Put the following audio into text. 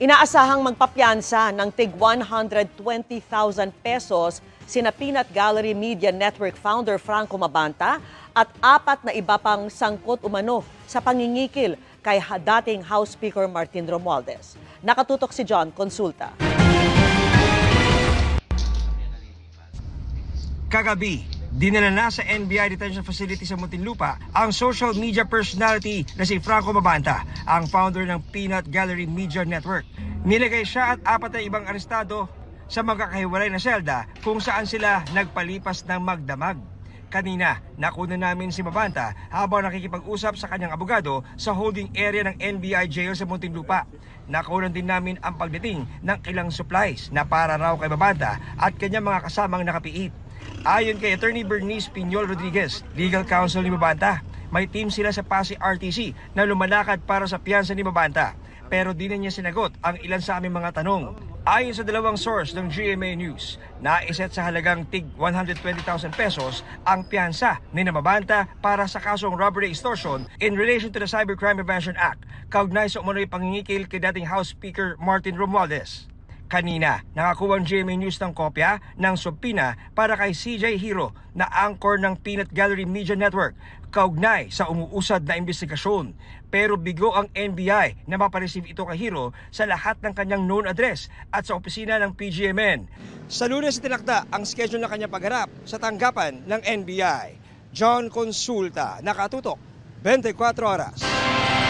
Inaasahang magpapiyansa ng tig 120,000 pesos sina Peanut Gallery Media Network founder Franco Mabanta at 4 na iba pang sangkot umano sa pangingikil kay dating House Speaker Martin Romualdez. Nakatutok si John Consulta. Kagabi, dinala na sa NBI Detention Facility sa Muntinlupa ang social media personality na si Franco Mabanta, ang founder ng Peanut Gallery Media Network. Nilagay siya at 4 na ibang arestado sa magkakahiwalay na selda kung saan sila nagpalipas ng magdamag. Kanina, nakuna namin si Mabanta habang nakikipag-usap sa kanyang abogado sa holding area ng NBI jail sa Muntinlupa. Nakunan din namin ang pagdating ng ilang supplies na para raw kay Mabanta at kanyang mga kasamang nakapiit. Ayon kay Attorney Bernice Piñol Rodriguez, legal counsel ni Mabanta, may team sila sa Pasay RTC na lumalakad para sa piyansa ni Mabanta. Pero di na niya sinagot ang ilan sa aming mga tanong. Ayon sa dalawang source ng GMA News, naiset sa halagang tig 120,000 pesos ang piyansa ni Mabanta para sa kasong robbery extortion in relation to the Cybercrime Prevention Act, kaugnay sa umunoy pangingikil kay dating House Speaker Martin Romualdez. Kanina, nakakuha ang GMA News ng kopya ng subpina para kay CJ Hero na anchor ng Peanut Gallery Media Network kaugnay sa umuusad na investigasyon. Pero bigo ang NBI na mapareceive ito kay Hero sa lahat ng kanyang known address at sa opisina ng PGMN. Sa Lunes tinakda ang schedule ng kanyang pagharap sa tanggapan ng NBI. John Consulta, Nakatutok, 24 Oras.